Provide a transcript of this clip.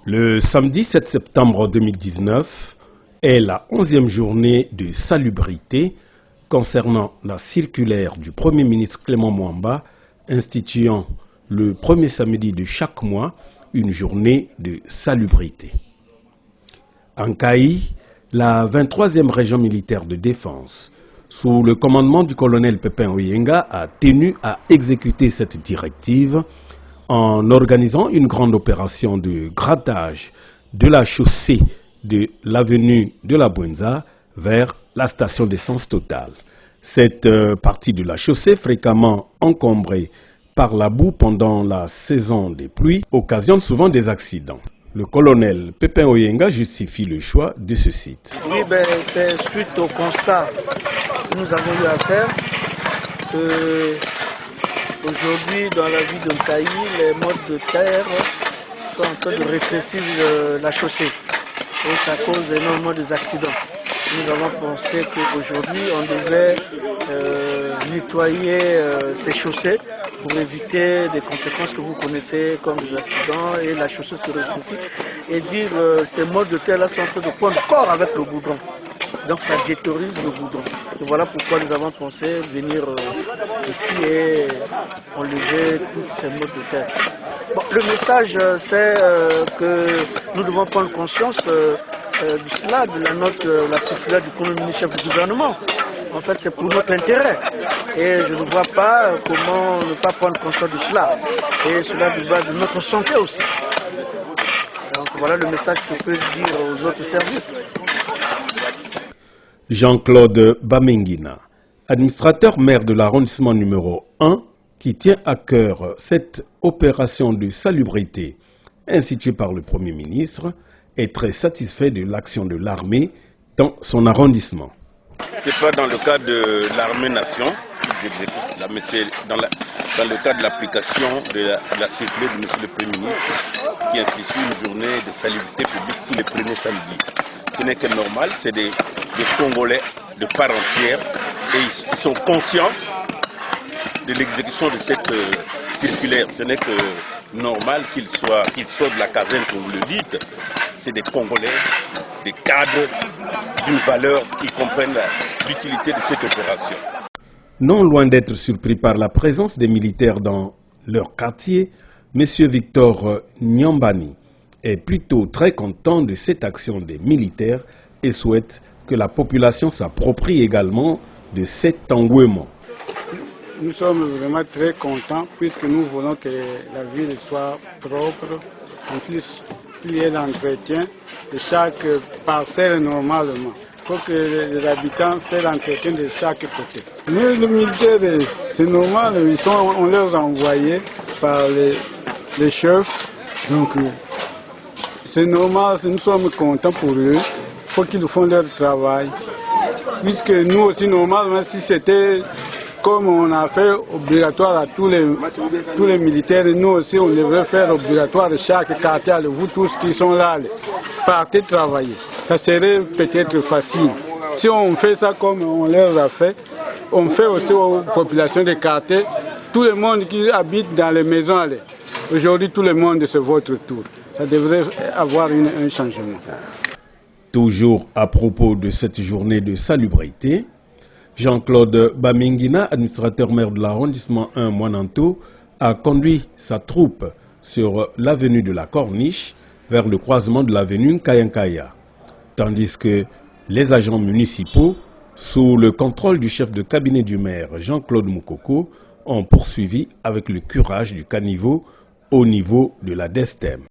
Le samedi 7 septembre 2019 est la 11e journée de salubrité concernant la circulaire du Premier ministre Clément Mwamba instituant le premier samedi de chaque mois une journée de salubrité. En Kaï, la 23e région militaire de défense, sous le commandement du colonel Pépin Oyenga, a tenu à exécuter cette directive en organisant une grande opération de grattage de la chaussée de l'avenue de la Bwenza vers la station d'essence Total. Cette partie de la chaussée, fréquemment encombrée par la boue pendant la saison des pluies, occasionne souvent des accidents. Le colonel Pépin Oyenga justifie le choix de ce site. Oui, c'est suite au constat que nous avons eu à faire qu'aujourd'hui, dans la ville de Kaï, les modes de terre sont en train de rétrécir la chaussée. Et ça cause énormément d'accidents. Nous avons pensé qu'aujourd'hui, on devait nettoyer ces chaussées pour éviter des conséquences que vous connaissez comme des accidents et la chaussée se rétrécit. Et dire ces modes de terre là sont en train de prendre corps avec le goudron. Donc ça détériorise le goudron. Et voilà pourquoi nous avons pensé venir ici et enlever toutes ces modes de terre. Bon, le message c'est que nous devons prendre conscience de cela, de la circulaire du Premier ministre chef du gouvernement. En fait, c'est pour notre intérêt. Et je ne vois pas comment ne pas prendre conscience de cela. Et cela va de notre santé aussi. Donc voilà le message que je peux dire aux autres services. Jean-Claude Bamengina, administrateur maire de l'arrondissement numéro 1, qui tient à cœur cette opération de salubrité instituée par le Premier ministre, est très satisfait de l'action de l'armée dans son arrondissement. Ce n'est pas dans le cadre de l'armée-nation qu'ils exécutent cela, mais c'est dans le cadre de l'application de la circulaire de M. le Premier ministre qui institue une journée de salubrité publique tous les premiers samedis. Ce n'est que normal, c'est des Congolais de part entière et ils sont conscients de l'exécution de cette circulaire. Ce n'est que normal qu'ils sortent de la caserne, comme vous le dites. C'est des Congolais, des cadres d'une valeur qui comprennent l'utilité de cette opération. Non loin d'être surpris par la présence des militaires dans leur quartier, M. Victor Nyambani est plutôt très content de cette action des militaires et souhaite que la population s'approprie également de cet engouement. Nous sommes vraiment très contents puisque nous voulons que la ville soit propre. En plus, il y ait l'entretien de chaque parcelle normalement. Il faut que les habitants fassent l'entretien de chaque côté. Mais les militaires, c'est normal, on les a envoyés par les chefs. Donc, c'est normal, nous sommes contents pour eux. Il faut qu'ils font leur travail. Puisque nous aussi, normalement, si c'était comme on a fait obligatoire à tous les militaires, nous aussi, on devrait faire obligatoire à chaque quartier, vous tous qui sont là, partez travailler. Ça serait peut-être facile. Si on fait ça comme on leur a fait, on fait aussi aux populations des quartiers, tout le monde qui habite dans les maisons, aujourd'hui, tout le monde, c'est votre tour. Ça devrait avoir un changement. Toujours à propos de cette journée de salubrité, Jean-Claude Bamengina, administrateur maire de l'arrondissement 1 Moinanto, a conduit sa troupe sur l'avenue de la Corniche vers le croisement de l'avenue Kayankaya, tandis que les agents municipaux, sous le contrôle du chef de cabinet du maire Jean-Claude Moukoko, ont poursuivi avec le curage du caniveau au niveau de la Destem.